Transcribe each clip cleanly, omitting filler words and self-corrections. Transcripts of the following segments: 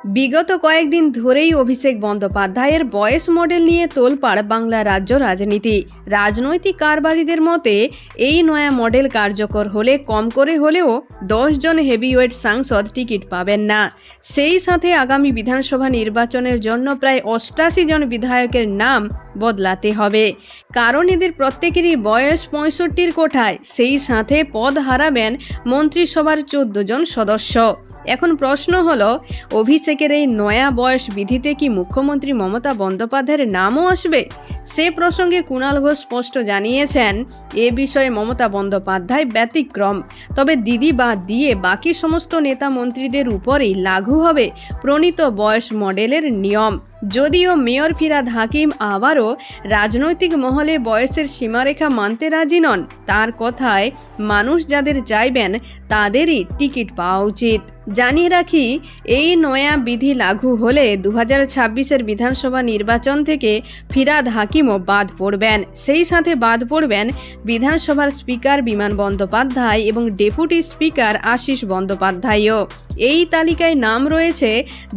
বিগত কয়েকদিন ধরেই অভিষেক বন্দ্যোপাধ্যায়ের বয়স মডেল নিয়ে তোলপাড় বাংলা রাজ্য রাজনীতি। রাজনৈতিক কারবারিদের মতে এই নয়া মডেল কার্যকর হলে কম করে হলেও 10 জন হেভিওয়েট সাংসদ টিকিট পাবেন না। সেই সাথে আগামী বিধানসভা নির্বাচনের জন্য প্রায় 88 জন বিধায়কের নাম বদলাতে হবে, কারণ এদের প্রত্যেকেরই বয়স 65-র কোঠায়। সেই সাথে পদ হারাবেন মন্ত্রিসভার 14 জন সদস্য। এখন প্রশ্ন হলো, অভিষেকের এই নয়া বয়স বিধিতে কি মুখ্যমন্ত্রী মমতা বন্দ্যোপাধ্যায়ের নামও আসবে? সে প্রসঙ্গে কুণাল ঘোষ স্পষ্ট জানিয়েছেন, এ বিষয়ে মমতা বন্দ্যোপাধ্যায় ব্যতিক্রম। তবে দিদি বাদ দিয়ে বাকি সমস্ত নেতা মন্ত্রীদের উপরেই লাগু হবে প্রণীত বয়স মডেলের নিয়ম। যদিও মেয়র ফিরহাদ হাকিম আবারও রাজনৈতিক মহলে বয়সের সীমারেখা মানতে রাজি নন। তার কথায়, মানুষ যাদের চাইবেন তাদেরই টিকিট পাওয়া উচিত। জানিয়ে রাখি, এই নয়া বিধি লাগু হলে 2026-এর বিধানসভা নির্বাচন থেকে ফিরহাদ হাকিমও বাদ পড়বেন। সেই সাথে বাদ পড়বেন বিধানসভার স্পিকার বিমান বন্দ্যোপাধ্যায় এবং ডেপুটি স্পিকার আশিস বন্দ্যোপাধ্যায়ও। এই তালিকায় নাম রয়েছে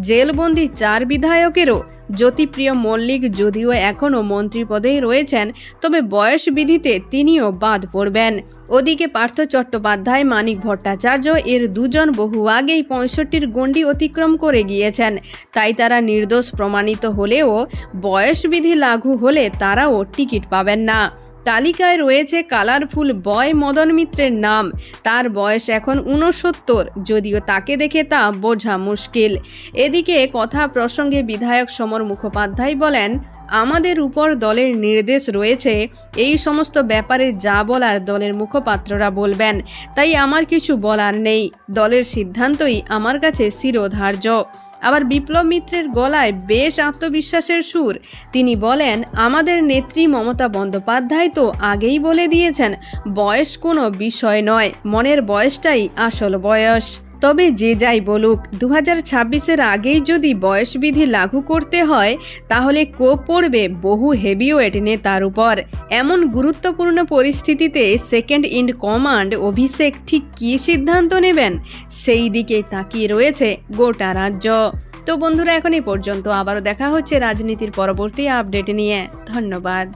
জেলবন্দি 4 বিধায়কেরও। জ্যোতিপ্রিয় মল্লিক যদিও এখনও মন্ত্রী পদেই রয়েছেন, তবে বয়স বিধিতে তিনিও বাদ পড়বেন। ওদিকে পার্থ চট্টোপাধ্যায়, মানিক ভট্টাচার্য এর দুজন বহু আগেই 65-র গণ্ডি অতিক্রম করে গিয়েছেন, তাই তারা নির্দোষ প্রমাণিত হলেও বয়স বিধি লাগু হলে তারাও টিকিট পাবেন না। তালিকায় রয়েছে কালারফুল বয় মদন মিত্রের নাম। তার বয়স এখন 69, যদিও তাকে দেখে তা বোঝা মুশকিল। এদিকে কথা প্রসঙ্গে বিধায়ক সমর মুখোপাধ্যায় বলেন, আমাদের উপর দলের নির্দেশ রয়েছে, এই সমস্ত ব্যাপারে যা বলার দলের মুখপাত্ররা বলবেন, তাই আমার কিছু বলার নেই। দলের সিদ্ধান্তই আমার কাছে শিরোধার্য। আবার বিপ্লব মিত্রের গলায় বেশ আত্মবিশ্বাসের সুর। তিনি বলেন, আমাদের নেত্রী মমতা বন্দ্যোপাধ্যায় তো আগেই বলে দিয়েছেন, বয়স কোনো বিষয় নয়, মনের বয়সটাই আসল বয়স। তবে যে যাই বলুক, 2026-এর আগেই যদি বয়স বিধি লাগু করতে হয়, তাহলে কোপ পড়বে বহু হেভিওয়েট নেতার উপর। এমন গুরুত্বপূর্ণ পরিস্থিতিতে সেকেন্ড ইন কমান্ড অভিষেক ঠিক কী সিদ্ধান্ত নেবেন, সেই দিকে তাকিয়ে রয়েছে গোটা রাজ্য। তো বন্ধুরা, এখন এই পর্যন্ত। আবারও দেখা হচ্ছে রাজনীতির পরবর্তী আপডেট নিয়ে। ধন্যবাদ।